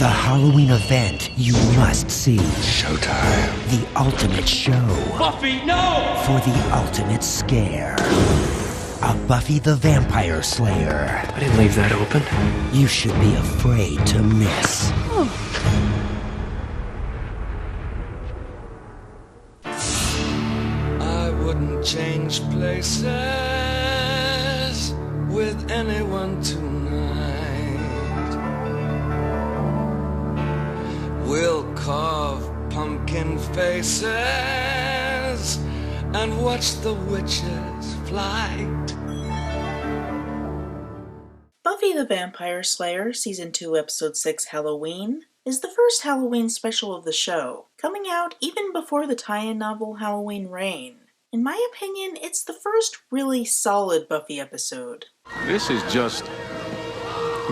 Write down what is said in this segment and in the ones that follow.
The Halloween event you must see. Showtime. The ultimate show. Buffy, no! For the ultimate scare. A Buffy the Vampire Slayer. I didn't leave that open. You should be afraid to miss. I wouldn't change places with anyone tonight. We'll carve pumpkin faces and watch the witches' flight. Buffy the Vampire Slayer, Season 2, Episode 6, Halloween, is the first Halloween special of the show, coming out even before the tie-in novel Halloween Reign. In my opinion, it's the first really solid Buffy episode. This is just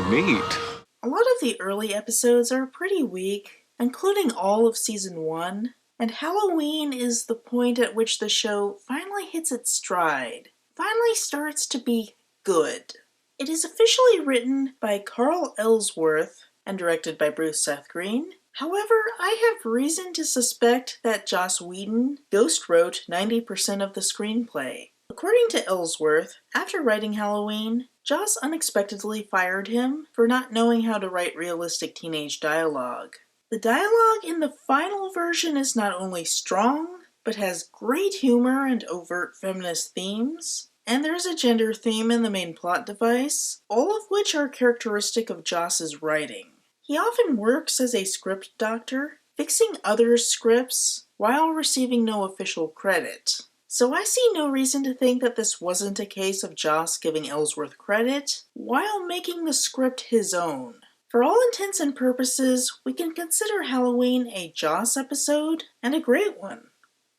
neat. A lot of the early episodes are pretty weak, including all of Season 1, and Halloween is the point at which the show finally hits its stride, finally starts to be good. It is officially written by Carl Ellsworth and directed by Bruce Seth Green. However, I have reason to suspect that Joss Whedon ghost wrote 90% of the screenplay. According to Ellsworth, after writing Halloween, Joss unexpectedly fired him for not knowing how to write realistic teenage dialogue. The dialogue in the final version is not only strong, but has great humor and overt feminist themes. And there's a gender theme in the main plot device, all of which are characteristic of Joss's writing. He often works as a script doctor, fixing others' scripts while receiving no official credit. So I see no reason to think that this wasn't a case of Joss giving Ellsworth credit while making the script his own. For all intents and purposes, we can consider Halloween a Joss episode, and a great one.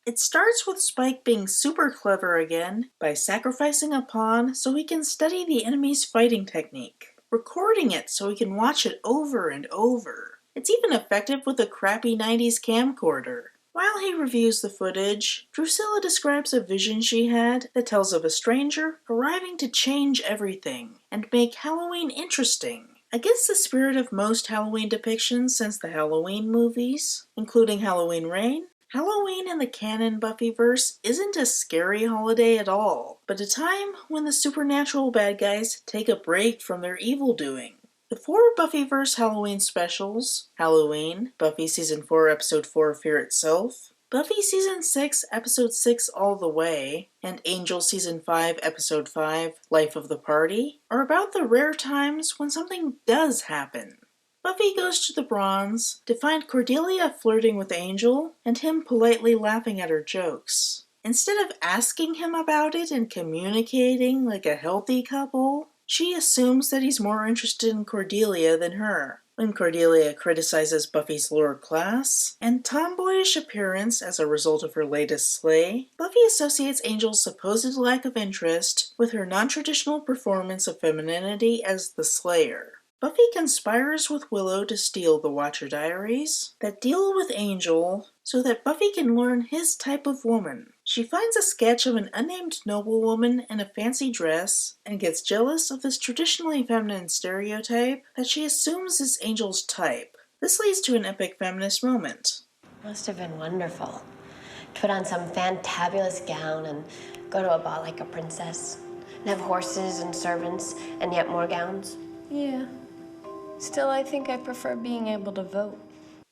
It starts with Spike being super clever again by sacrificing a pawn so he can study the enemy's fighting technique, recording it so he can watch it over and over. It's even effective with a crappy 90s camcorder. While he reviews the footage, Drusilla describes a vision she had that tells of a stranger arriving to change everything and make Halloween interesting. Against the spirit of most Halloween depictions since the Halloween movies, including Halloween Reign, Halloween in the canon Buffyverse isn't a scary holiday at all, but a time when the supernatural bad guys take a break from their evil doing. The 4 Buffyverse Halloween specials, Halloween, Buffy Season 4 Episode 4 Fear Itself, Buffy Season 6 Episode 6 All the Way, and Angel Season 5 Episode 5 Life of the Party, are about the rare times when something does happen. Buffy goes to the Bronze to find Cordelia flirting with Angel and him politely laughing at her jokes. Instead of asking him about it and communicating like a healthy couple, she assumes that he's more interested in Cordelia than her. When Cordelia criticizes Buffy's lower class and tomboyish appearance as a result of her latest slay, Buffy associates Angel's supposed lack of interest with her non-traditional performance of femininity as the Slayer. Buffy conspires with Willow to steal the Watcher Diaries that deal with Angel so that Buffy can learn his type of woman. She finds a sketch of an unnamed noblewoman in a fancy dress and gets jealous of this traditionally feminine stereotype that she assumes is Angel's type. This leads to an epic feminist moment. Must have been wonderful. Put on some fantabulous gown and go to a ball like a princess. And have horses and servants and yet more gowns. Yeah. Still, I think I prefer being able to vote.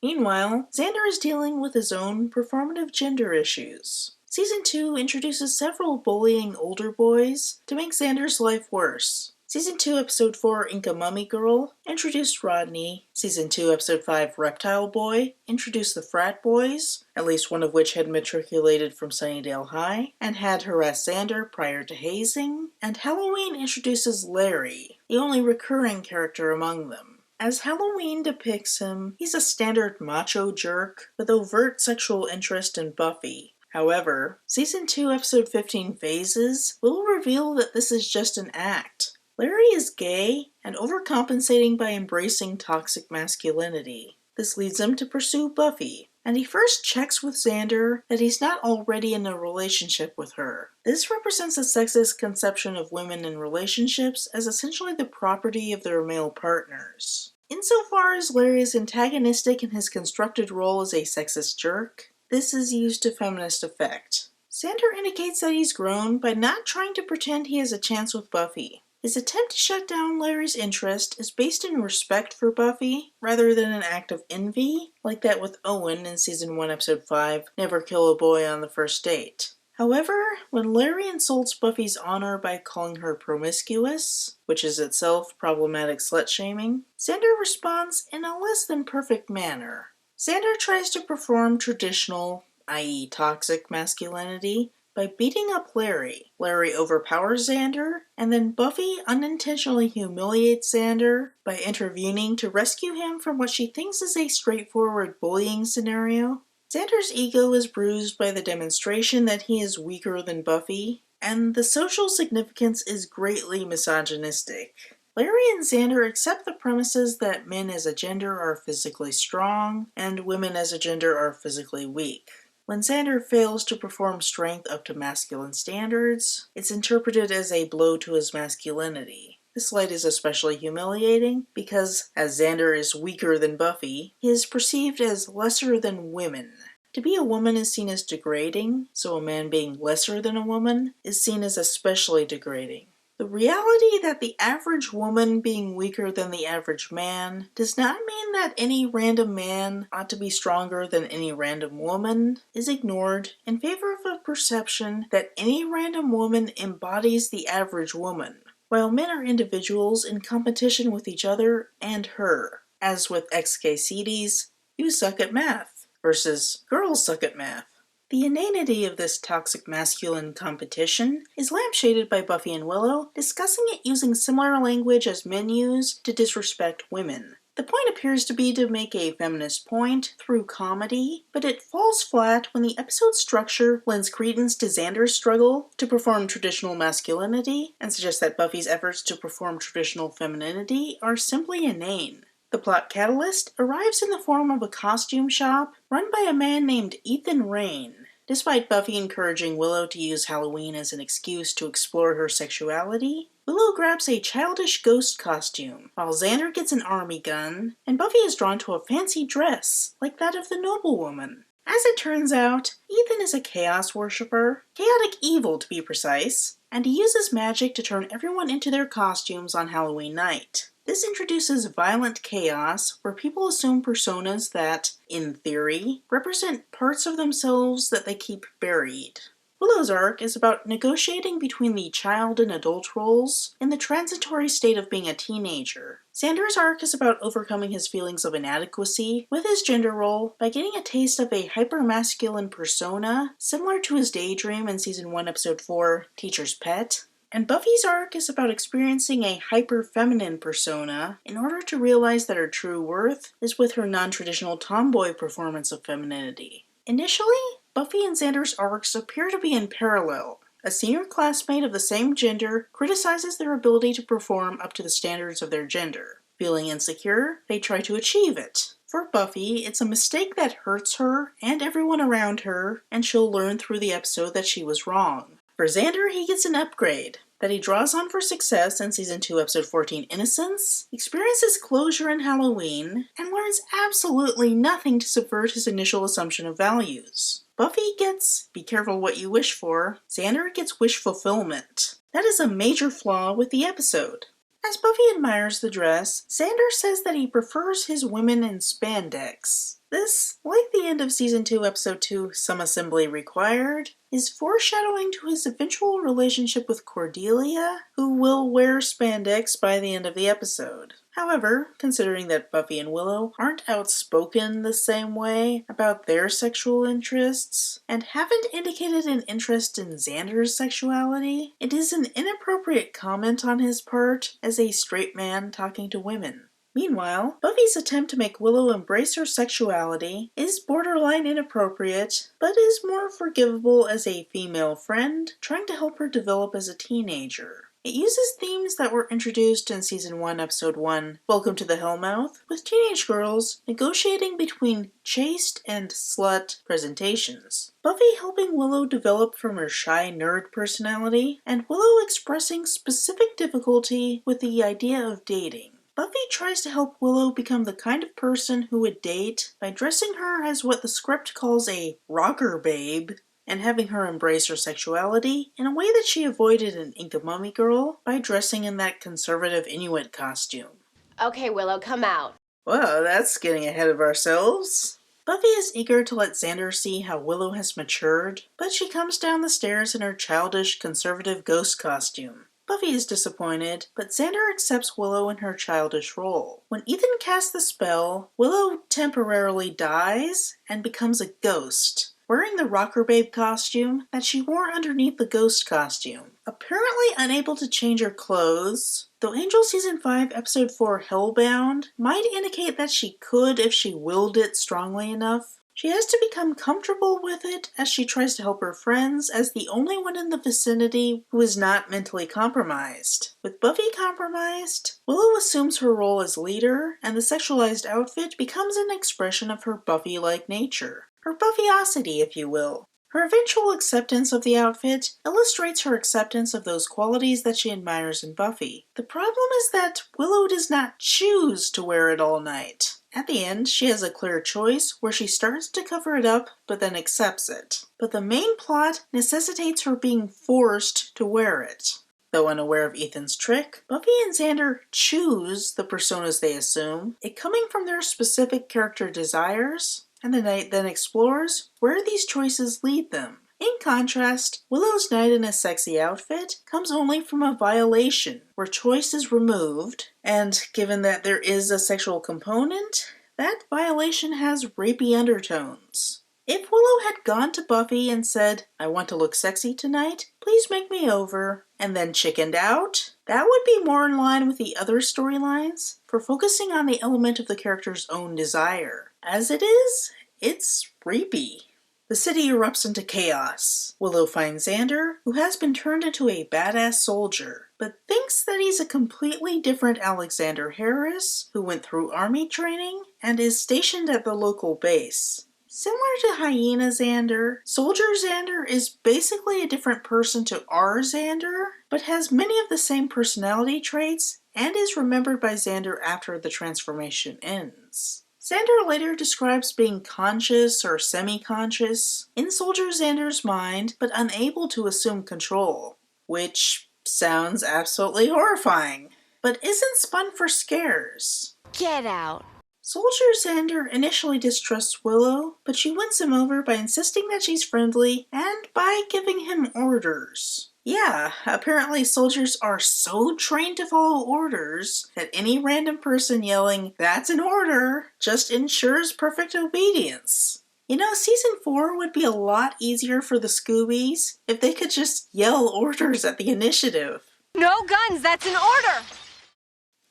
Meanwhile, Xander is dealing with his own performative gender issues. Season 2 introduces several bullying older boys to make Xander's life worse. Season 2 Episode 4 Inca Mummy Girl introduced Rodney. Season 2 Episode 5 Reptile Boy introduced the frat boys, at least one of which had matriculated from Sunnydale High and had harassed Xander prior to hazing. And Halloween introduces Larry, the only recurring character among them. As Halloween depicts him, he's a standard macho jerk with overt sexual interest in Buffy. However, Season 2 Episode 15 Phases will reveal that this is just an act. Larry is gay and overcompensating by embracing toxic masculinity. This leads him to pursue Buffy, and he first checks with Xander that he's not already in a relationship with her. This represents a sexist conception of women in relationships as essentially the property of their male partners. Insofar as Larry is antagonistic in his constructed role as a sexist jerk, this is used to feminist effect. Xander indicates that he's grown by not trying to pretend he has a chance with Buffy. His attempt to shut down Larry's interest is based in respect for Buffy, rather than an act of envy, like that with Owen in Season 1, Episode 5, Never Kill a Boy on the First Date. However, when Larry insults Buffy's honor by calling her promiscuous, which is itself problematic slut-shaming, Xander responds in a less than perfect manner. Xander tries to perform traditional, i.e. toxic masculinity, by beating up Larry. Larry overpowers Xander, and then Buffy unintentionally humiliates Xander by intervening to rescue him from what she thinks is a straightforward bullying scenario. Xander's ego is bruised by the demonstration that he is weaker than Buffy, and the social significance is greatly misogynistic. Larry and Xander accept the premises that men as a gender are physically strong, and women as a gender are physically weak. When Xander fails to perform strength up to masculine standards, it's interpreted as a blow to his masculinity. This slight is especially humiliating because, as Xander is weaker than Buffy, he is perceived as lesser than women. To be a woman is seen as degrading, so a man being lesser than a woman is seen as especially degrading. The reality that the average woman being weaker than the average man does not mean that any random man ought to be stronger than any random woman is ignored in favor of a perception that any random woman embodies the average woman, while men are individuals in competition with each other and her, as with XKCD's "You suck at math" versus "Girls suck at math." The inanity of this toxic masculine competition is lampshaded by Buffy and Willow, discussing it using similar language as men use to disrespect women. The point appears to be to make a feminist point through comedy, but it falls flat when the episode structure lends credence to Xander's struggle to perform traditional masculinity and suggests that Buffy's efforts to perform traditional femininity are simply inane. The plot catalyst arrives in the form of a costume shop run by a man named Ethan Rayne. Despite Buffy encouraging Willow to use Halloween as an excuse to explore her sexuality, Willow grabs a childish ghost costume, while Xander gets an army gun, and Buffy is drawn to a fancy dress, like that of the noblewoman. As it turns out, Ethan is a chaos worshipper, chaotic evil to be precise, and he uses magic to turn everyone into their costumes on Halloween night. This introduces violent chaos where people assume personas that, in theory, represent parts of themselves that they keep buried. Willow's arc is about negotiating between the child and adult roles in the transitory state of being a teenager. Xander's arc is about overcoming his feelings of inadequacy with his gender role by getting a taste of a hyper-masculine persona similar to his daydream in Season 1, Episode 4, Teacher's Pet. And Buffy's arc is about experiencing a hyper-feminine persona in order to realize that her true worth is with her non-traditional tomboy performance of femininity. Initially, Buffy and Xander's arcs appear to be in parallel. A senior classmate of the same gender criticizes their ability to perform up to the standards of their gender. Feeling insecure, they try to achieve it. For Buffy, it's a mistake that hurts her and everyone around her, and she'll learn through the episode that she was wrong. For Xander, he gets an upgrade that he draws on for success in Season 2, Episode 14, Innocence, experiences closure in Halloween, and learns absolutely nothing to subvert his initial assumption of values. Buffy gets, be careful what you wish for, Xander gets wish fulfillment. That is a major flaw with the episode. As Buffy admires the dress, Xander says that he prefers his women in spandex. This, like the end of Season 2, Episode 2, Some Assembly Required, is foreshadowing to his eventual relationship with Cordelia, who will wear spandex by the end of the episode. However, considering that Buffy and Willow aren't outspoken the same way about their sexual interests, and haven't indicated an interest in Xander's sexuality, it is an inappropriate comment on his part as a straight man talking to women. Meanwhile, Buffy's attempt to make Willow embrace her sexuality is borderline inappropriate, but is more forgivable as a female friend trying to help her develop as a teenager. It uses themes that were introduced in Season 1, Episode 1, Welcome to the Hellmouth, with teenage girls negotiating between chaste and slut presentations. Buffy helping Willow develop from her shy nerd personality, and Willow expressing specific difficulty with the idea of dating. Buffy tries to help Willow become the kind of person who would date by dressing her as what the script calls a rocker babe, and having her embrace her sexuality in a way that she avoided in Inca Mummy Girl by dressing in that conservative Inuit costume. Okay, Willow, come out. Well, that's getting ahead of ourselves. Buffy is eager to let Xander see how Willow has matured, but she comes down the stairs in her childish, conservative ghost costume. Buffy is disappointed, but Xander accepts Willow in her childish role. When Ethan casts the spell, Willow temporarily dies and becomes a ghost, wearing the rocker babe costume that she wore underneath the ghost costume. Apparently unable to change her clothes, though Angel Season 5 Episode 4 Hellbound might indicate that she could if she willed it strongly enough, she has to become comfortable with it as she tries to help her friends as the only one in the vicinity who is not mentally compromised. With Buffy compromised, Willow assumes her role as leader, and the sexualized outfit becomes an expression of her Buffy-like nature. Her Buffyosity, if you will. Her eventual acceptance of the outfit illustrates her acceptance of those qualities that she admires in Buffy. The problem is that Willow does not choose to wear it all night. At the end, she has a clear choice where she starts to cover it up but then accepts it. But the main plot necessitates her being forced to wear it. Though unaware of Ethan's trick, Buffy and Xander choose the personas they assume, it coming from their specific character desires, and the night then explores where these choices lead them. In contrast, Willow's night in a sexy outfit comes only from a violation, where choice is removed, and given that there is a sexual component, that violation has rapey undertones. If Willow had gone to Buffy and said, "I want to look sexy tonight, please make me over," and then chickened out, that would be more in line with the other storylines for focusing on the element of the character's own desire. As it is, it's rapey. The city erupts into chaos. Willow finds Xander, who has been turned into a badass soldier, but thinks that he's a completely different Alexander Harris, who went through army training and is stationed at the local base. Similar to Hyena Xander, Soldier Xander is basically a different person to our Xander, but has many of the same personality traits and is remembered by Xander after the transformation ends. Xander later describes being conscious or semi-conscious in Soldier Xander's mind, but unable to assume control, which sounds absolutely horrifying, but isn't spun for scares. Get out. Soldier Xander initially distrusts Willow, but she wins him over by insisting that she's friendly and by giving him orders. Yeah, apparently soldiers are so trained to follow orders that any random person yelling, "That's an order," just ensures perfect obedience. You know, Season 4 would be a lot easier for the Scoobies if they could just yell orders at the initiative. No guns, that's an order!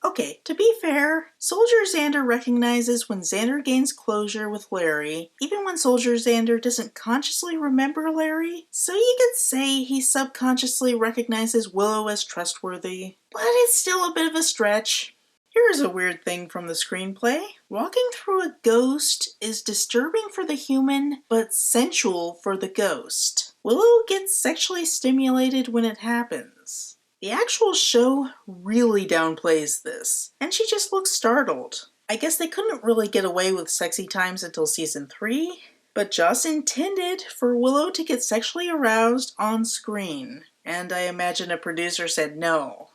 Okay, to be fair, Soldier Xander recognizes when Xander gains closure with Larry, even when Soldier Xander doesn't consciously remember Larry, so you could say he subconsciously recognizes Willow as trustworthy. But it's still a bit of a stretch. Here's a weird thing from the screenplay. Walking through a ghost is disturbing for the human, but sensual for the ghost. Willow gets sexually stimulated when it happens. The actual show really downplays this, and she just looks startled. I guess they couldn't really get away with sexy times until Season 3, but Joss intended for Willow to get sexually aroused on screen, and I imagine a producer said no.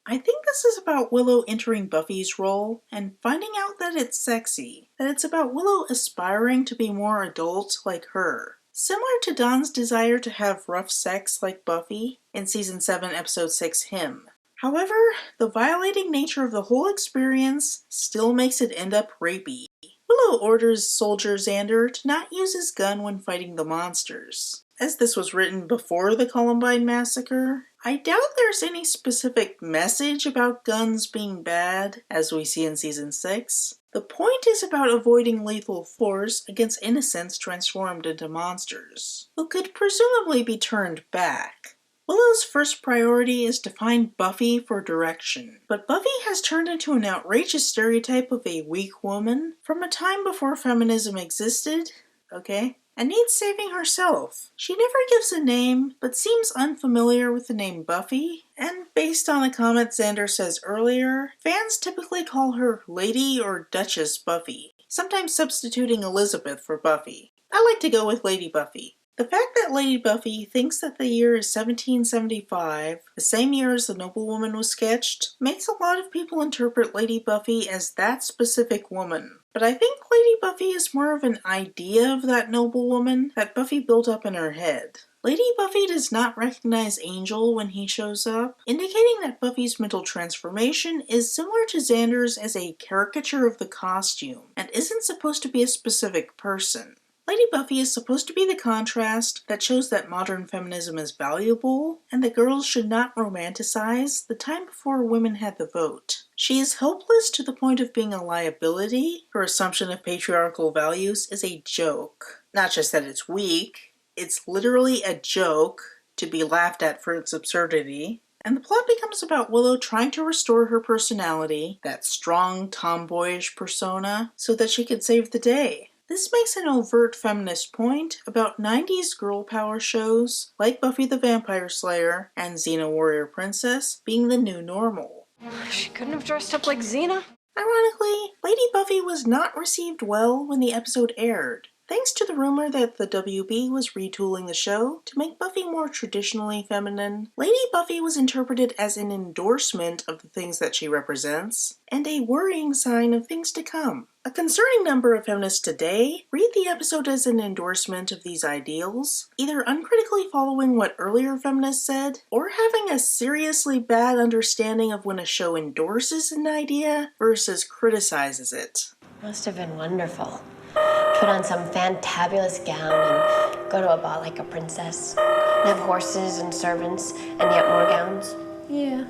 I think this is about Willow entering Buffy's role and finding out that it's sexy, that it's about Willow aspiring to be more adult like her. Similar to Dawn's desire to have rough sex like Buffy in Season 7 Episode 6 Him. However, the violating nature of the whole experience still makes it end up rapey. Willow orders Soldier Xander to not use his gun when fighting the monsters. As this was written before the Columbine Massacre, I doubt there's any specific message about guns being bad, as we see in Season 6. The point is about avoiding lethal force against innocents transformed into monsters, who could presumably be turned back. Willow's first priority is to find Buffy for direction, but Buffy has turned into an outrageous stereotype of a weak woman from a time before feminism existed, okay? and needs saving herself. She never gives a name, but seems unfamiliar with the name Buffy, and based on a comment Xander says earlier, fans typically call her Lady or Duchess Buffy, sometimes substituting Elizabeth for Buffy. I like to go with Lady Buffy. The fact that Lady Buffy thinks that the year is 1775, the same year as the noblewoman was sketched, makes a lot of people interpret Lady Buffy as that specific woman. But I think Lady Buffy is more of an idea of that noblewoman that Buffy built up in her head. Lady Buffy does not recognize Angel when he shows up, indicating that Buffy's mental transformation is similar to Xander's as a caricature of the costume, and isn't supposed to be a specific person. Lady Buffy is supposed to be the contrast that shows that modern feminism is valuable, and that girls should not romanticize the time before women had the vote. She is helpless to the point of being a liability. Her assumption of patriarchal values is a joke. Not just that it's weak, it's literally a joke to be laughed at for its absurdity. And the plot becomes about Willow trying to restore her personality, that strong, tomboyish persona, so that she could save the day. This makes an overt feminist point about 90s girl power shows like Buffy the Vampire Slayer and Xena Warrior Princess being the new normal. She couldn't have dressed up like Xena. Ironically, Lady Buffy was not received well when the episode aired, thanks to the rumor that the WB was retooling the show to make Buffy more traditionally feminine. Lady Buffy was interpreted as an endorsement of the things that she represents, and a worrying sign of things to come. A concerning number of feminists today read the episode as an endorsement of these ideals, either uncritically following what earlier feminists said, or having a seriously bad understanding of when a show endorses an idea versus criticizes it. Must have been wonderful. Put on some fantabulous gown and go to a ball like a princess. And have horses and servants and yet more gowns. Yeah.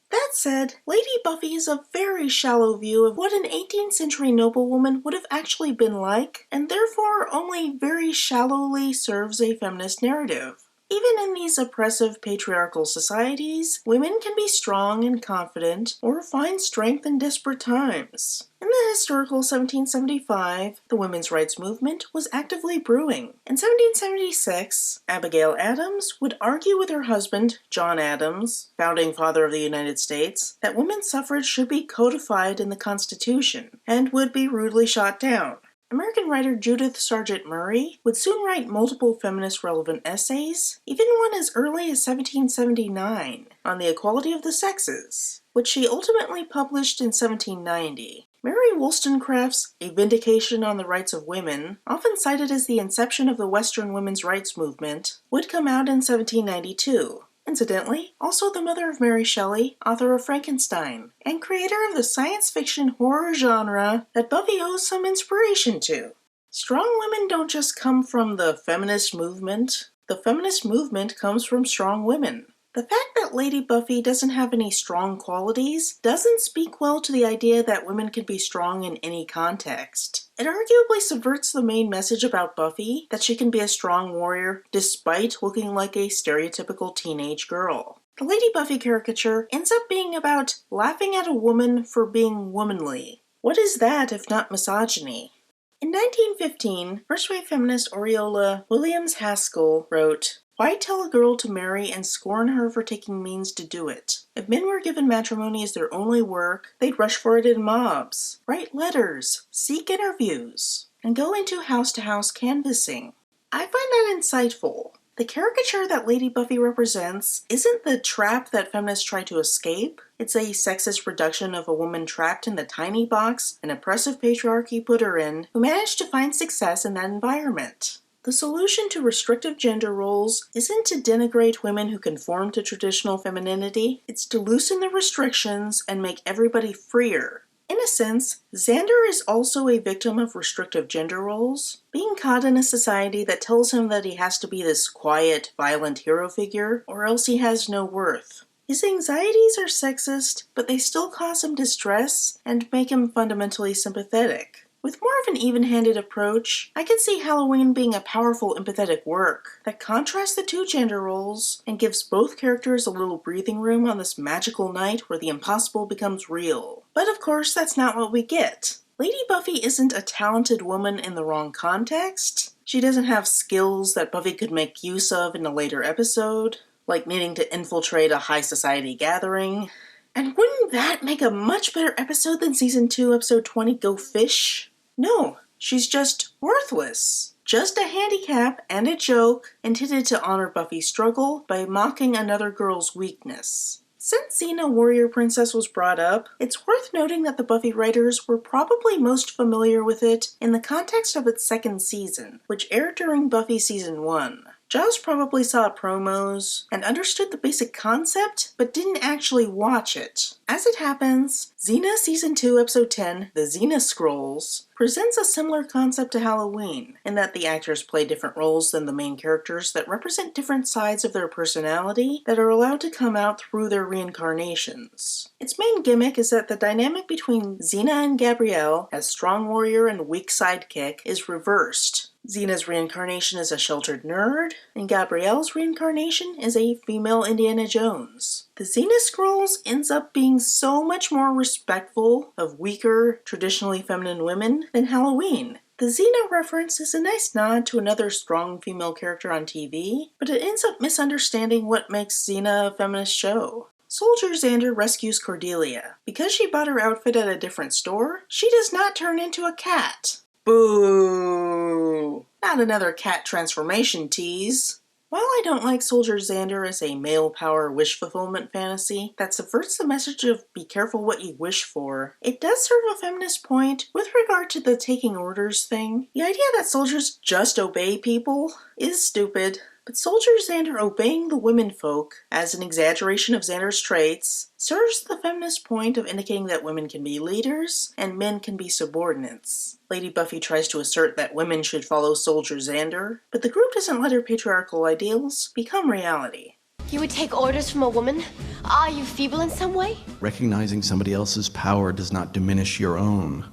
That said, Lady Buffy is a very shallow view of what an 18th century noblewoman would have actually been like, and therefore only very shallowly serves a feminist narrative. Even in these oppressive patriarchal societies, women can be strong and confident, or find strength in desperate times. In the historical 1775, the women's rights movement was actively brewing. In 1776, Abigail Adams would argue with her husband, John Adams, founding father of the United States, that women's suffrage should be codified in the Constitution, and would be rudely shot down. American writer Judith Sargent Murray would soon write multiple feminist-relevant essays, even one as early as 1779, on the equality of the sexes, which she ultimately published in 1790. Mary Wollstonecraft's A Vindication on the Rights of Women, often cited as the inception of the Western women's rights movement, would come out in 1792. Incidentally, also the mother of Mary Shelley, author of Frankenstein, and creator of the science fiction horror genre that Buffy owes some inspiration to. Strong women don't just come from the feminist movement. The feminist movement comes from strong women. The fact that Lady Buffy doesn't have any strong qualities doesn't speak well to the idea that women can be strong in any context. It arguably subverts the main message about Buffy, that she can be a strong warrior despite looking like a stereotypical teenage girl. The Lady Buffy caricature ends up being about laughing at a woman for being womanly. What is that if not misogyny? In 1915, first-wave feminist Aureola Williams Haskell wrote, "Why tell a girl to marry and scorn her for taking means to do it? If men were given matrimony as their only work, they'd rush for it in mobs, write letters, seek interviews, and go into house-to-house canvassing." I find that insightful. The caricature that Lady Buffy represents isn't the trap that feminists try to escape. It's a sexist reduction of a woman trapped in the tiny box an oppressive patriarchy put her in, who managed to find success in that environment. The solution to restrictive gender roles isn't to denigrate women who conform to traditional femininity, it's to loosen the restrictions and make everybody freer. In a sense, Xander is also a victim of restrictive gender roles, being caught in a society that tells him that he has to be this quiet, violent hero figure, or else he has no worth. His anxieties are sexist, but they still cause him distress and make him fundamentally sympathetic. With more of an even-handed approach, I can see Halloween being a powerful empathetic work that contrasts the two gender roles and gives both characters a little breathing room on this magical night where the impossible becomes real. But of course, that's not what we get. Lady Buffy isn't a talented woman in the wrong context. She doesn't have skills that Buffy could make use of in a later episode, like needing to infiltrate a high society gathering. And wouldn't that make a much better episode than Season 2, Episode 20, Go Fish? No, she's just worthless. Just a handicap and a joke intended to honor Buffy's struggle by mocking another girl's weakness. Since Xena Warrior Princess was brought up, it's worth noting that the Buffy writers were probably most familiar with it in the context of its second season, which aired during Buffy Season 1. Giles probably saw promos and understood the basic concept, but didn't actually watch it. As it happens, Xena Season 2 Episode 10, The Xena Scrolls, presents a similar concept to Halloween, in that the actors play different roles than the main characters that represent different sides of their personality that are allowed to come out through their reincarnations. Its main gimmick is that the dynamic between Xena and Gabrielle, as strong warrior and weak sidekick, is reversed. Xena's reincarnation is a sheltered nerd, and Gabrielle's reincarnation is a female Indiana Jones. The Xena Scrolls ends up being so much more respectful of weaker, traditionally feminine women than Halloween. The Xena reference is a nice nod to another strong female character on TV, but it ends up misunderstanding what makes Xena a feminist show. Soldier Xander rescues Cordelia. Because she bought her outfit at a different store, she does not turn into a cat. Boo! Not another cat transformation tease. While I don't like Soldier Xander as a male power wish fulfillment fantasy that subverts the message of be careful what you wish for, it does serve a feminist point with regard to the taking orders thing. The idea that soldiers just obey people is stupid. But Soldier Xander obeying the womenfolk, as an exaggeration of Xander's traits, serves the feminist point of indicating that women can be leaders and men can be subordinates. Lady Buffy tries to assert that women should follow Soldier Xander, but the group doesn't let her patriarchal ideals become reality. You would take orders from a woman? Are you feeble in some way? Recognizing somebody else's power does not diminish your own.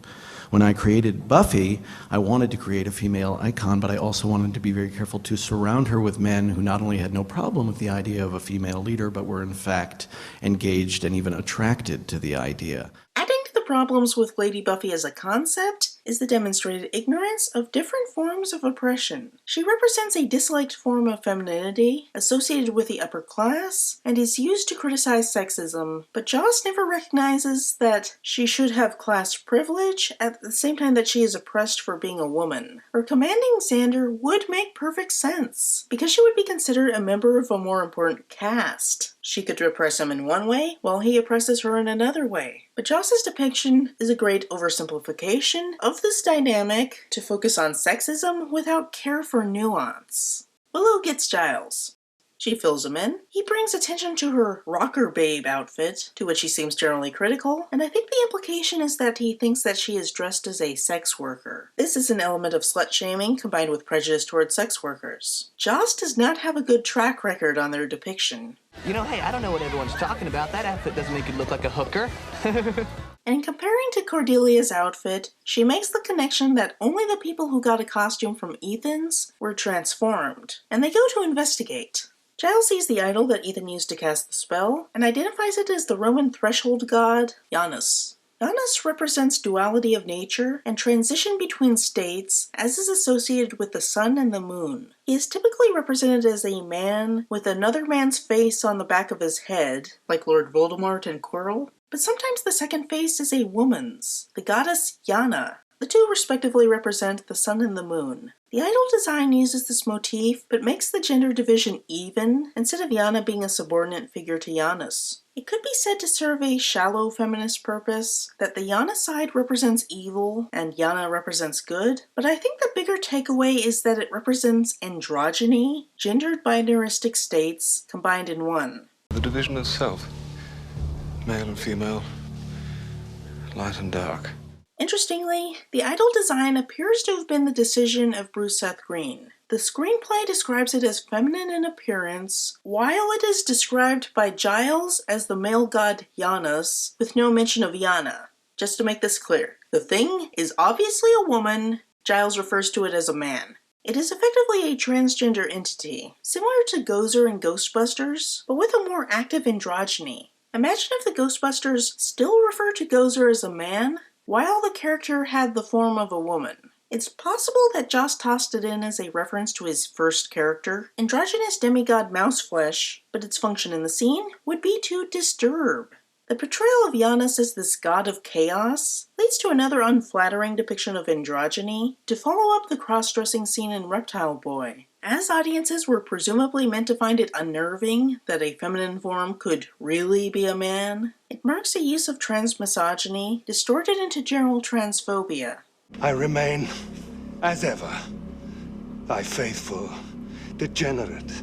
When I created Buffy, I wanted to create a female icon, but I also wanted to be very careful to surround her with men who not only had no problem with the idea of a female leader, but were in fact engaged and even attracted to the idea. Adding to the problems with Lady Buffy as a concept is the demonstrated ignorance of different forms of oppression. She represents a disliked form of femininity associated with the upper class and is used to criticize sexism, but Joss never recognizes that she should have class privilege at the same time that she is oppressed for being a woman. Her commanding Xander would make perfect sense, because she would be considered a member of a more important caste. She could oppress him in one way, while he oppresses her in another way. But Joss's depiction is a great oversimplification of this dynamic to focus on sexism without care for nuance. Willow gets Giles. She fills him in. He brings attention to her rocker babe outfit, to which he seems generally critical, and I think the implication is that he thinks that she is dressed as a sex worker. This is an element of slut-shaming combined with prejudice towards sex workers. Joss does not have a good track record on their depiction. You know, hey, I don't know what everyone's talking about. That outfit doesn't make you look like a hooker. And comparing to Cordelia's outfit, she makes the connection that only the people who got a costume from Ethan's were transformed, and they go to investigate. Giles sees the idol that Ethan used to cast the spell, and identifies it as the Roman threshold god, Janus. Janus represents duality of nature and transition between states, as is associated with the sun and the moon. He is typically represented as a man with another man's face on the back of his head, like Lord Voldemort and Quirrell, but sometimes the second face is a woman's, the goddess Yana. The two respectively represent the sun and the moon. The idol design uses this motif, but makes the gender division even, instead of Yana being a subordinate figure to Janus. It could be said to serve a shallow feminist purpose, that the Yana side represents evil and Yana represents good, but I think the bigger takeaway is that it represents androgyny, gendered binaristic states, combined in one. The division of self. Male and female. Light and dark. Interestingly, the idol design appears to have been the decision of Bruce Seth Green. The screenplay describes it as feminine in appearance, while it is described by Giles as the male god Janus, with no mention of Yana. Just to make this clear, the thing is obviously a woman. Giles refers to it as a man. It is effectively a transgender entity, similar to Gozer in Ghostbusters, but with a more active androgyny. Imagine if the Ghostbusters still refer to Gozer as a man, while the character had the form of a woman. It's possible that Joss tossed it in as a reference to his first character, androgynous demigod Mouseflesh, but its function in the scene would be to disturb. The portrayal of Janus as this god of chaos leads to another unflattering depiction of androgyny to follow up the cross-dressing scene in Reptile Boy. As audiences were presumably meant to find it unnerving that a feminine form could really be a man, it marks a use of transmisogyny distorted into general transphobia. I remain, as ever, thy faithful, degenerate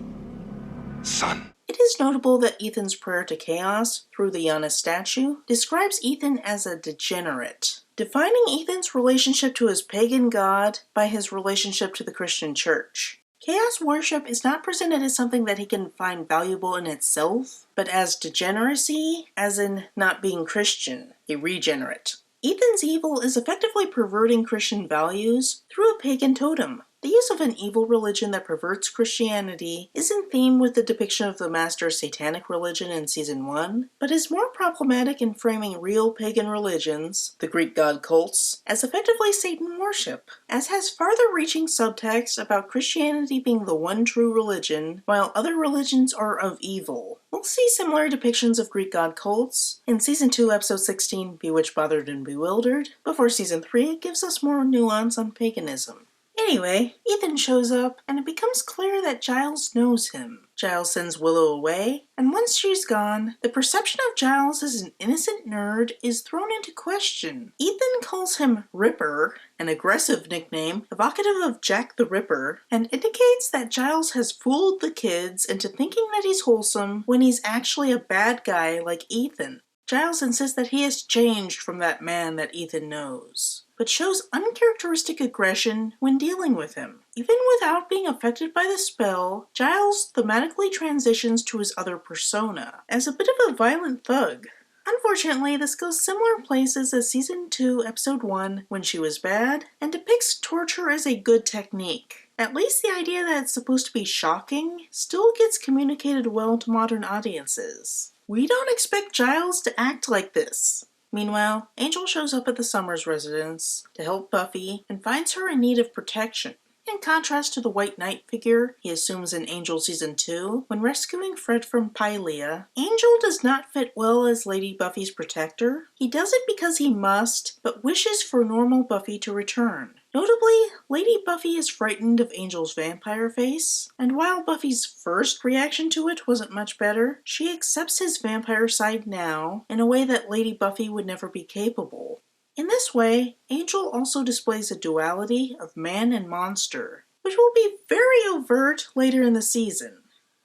son. It is notable that Ethan's prayer to chaos, through the Janus statue, describes Ethan as a degenerate, defining Ethan's relationship to his pagan god by his relationship to the Christian church. Chaos worship is not presented as something that he can find valuable in itself, but as degeneracy, as in not being Christian, a regenerate. Ethan's evil is effectively perverting Christian values through a pagan totem. The use of an evil religion that perverts Christianity is in theme with the depiction of the Master's satanic religion in Season 1, but is more problematic in framing real pagan religions, the Greek god cults, as effectively Satan worship, as has farther-reaching subtext about Christianity being the one true religion, while other religions are of evil. We'll see similar depictions of Greek god cults in Season 2, Episode 16, Bewitched, Bothered, and Bewildered, before Season 3 gives us more nuance on paganism. Anyway, Ethan shows up, and it becomes clear that Giles knows him. Giles sends Willow away, and once she's gone, the perception of Giles as an innocent nerd is thrown into question. Ethan calls him Ripper, an aggressive nickname evocative of Jack the Ripper, and indicates that Giles has fooled the kids into thinking that he's wholesome when he's actually a bad guy like Ethan. Giles insists that he has changed from that man that Ethan knows, but shows uncharacteristic aggression when dealing with him. Even without being affected by the spell, Giles thematically transitions to his other persona, as a bit of a violent thug. Unfortunately, this goes similar places as Season 2, Episode 1, When She Was Bad, and depicts torture as a good technique. At least the idea that it's supposed to be shocking still gets communicated well to modern audiences. We don't expect Giles to act like this. Meanwhile, Angel shows up at the Summers residence to help Buffy and finds her in need of protection. In contrast to the White Knight figure he assumes in Angel Season 2, when rescuing Fred from Pylea, Angel does not fit well as Lady Buffy's protector. He does it because he must, but wishes for normal Buffy to return. Notably, Lady Buffy is frightened of Angel's vampire face, and while Buffy's first reaction to it wasn't much better, she accepts his vampire side now in a way that Lady Buffy would never be capable. In this way, Angel also displays a duality of man and monster, which will be very overt later in the season.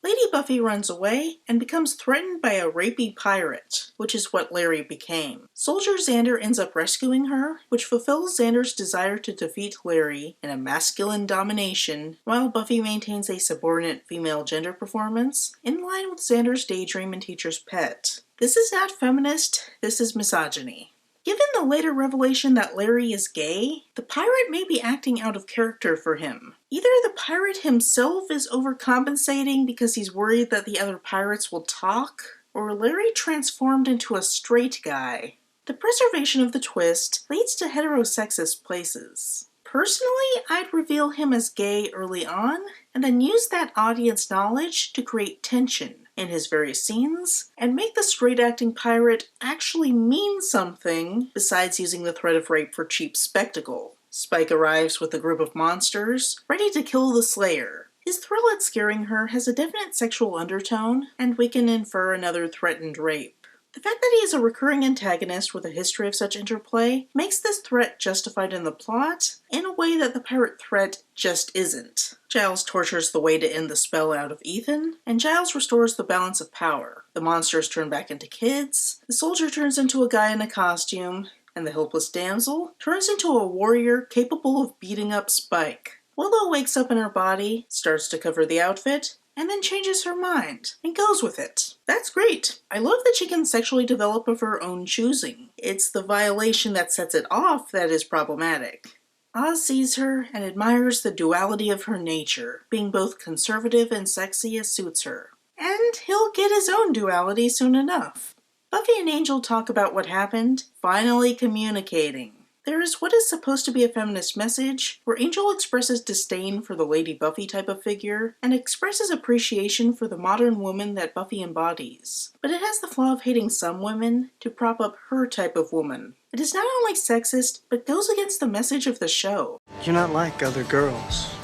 Lady Buffy runs away and becomes threatened by a rapey pirate, which is what Larry became. Soldier Xander ends up rescuing her, which fulfills Xander's desire to defeat Larry in a masculine domination, while Buffy maintains a subordinate female gender performance, in line with Xander's daydream and teacher's pet. This is not feminist, this is misogyny. Given the later revelation that Larry is gay, the pirate may be acting out of character for him. Either the pirate himself is overcompensating because he's worried that the other pirates will talk, or Larry transformed into a straight guy. The preservation of the twist leads to heterosexist places. Personally, I'd reveal him as gay early on, and then use that audience knowledge to create tension in his various scenes, and make the straight-acting pirate actually mean something besides using the threat of rape for cheap spectacle. Spike arrives with a group of monsters, ready to kill the Slayer. His thrill at scaring her has a definite sexual undertone, and we can infer another threatened rape. The fact that he is a recurring antagonist with a history of such interplay makes this threat justified in the plot in a way that the pirate threat just isn't. Giles tortures the way to end the spell out of Ethan, and Giles restores the balance of power. The monsters turn back into kids, the soldier turns into a guy in a costume, and the helpless damsel turns into a warrior capable of beating up Spike. Willow wakes up in her body, starts to cover the outfit, and then changes her mind, and goes with it. That's great. I love that she can sexually develop of her own choosing. It's the violation that sets it off that is problematic. Oz sees her and admires the duality of her nature, being both conservative and sexy as suits her. And he'll get his own duality soon enough. Buffy and Angel talk about what happened, finally communicating. There is what is supposed to be a feminist message, where Angel expresses disdain for the Lady Buffy type of figure, and expresses appreciation for the modern woman that Buffy embodies. But it has the flaw of hating some women to prop up her type of woman. It is not only sexist, but goes against the message of the show. You're not like other girls.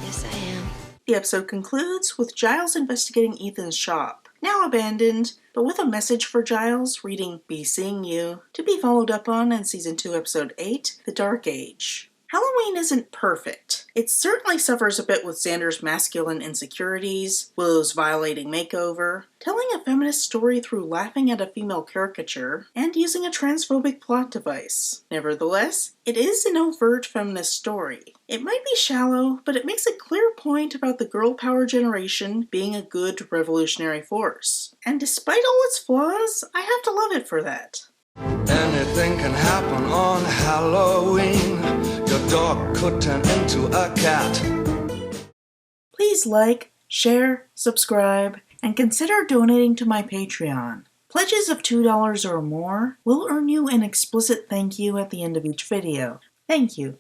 Yes, I am. The episode concludes with Giles investigating Ethan's shop, now abandoned, but with a message for Giles reading "Be Seeing You," to be followed up on in Season 2, Episode 8, The Dark Age. Halloween isn't perfect. It certainly suffers a bit with Xander's masculine insecurities, Willow's violating makeover, telling a feminist story through laughing at a female caricature, and using a transphobic plot device. Nevertheless, it is an overt feminist story. It might be shallow, but it makes a clear point about the girl power generation being a good revolutionary force. And despite all its flaws, I have to love it for that. Anything can happen on Halloween. Your dog could turn into a cat. Please like, share, subscribe, and consider donating to my Patreon. Pledges of $2 or more will earn you an explicit thank you at the end of each video. Thank you.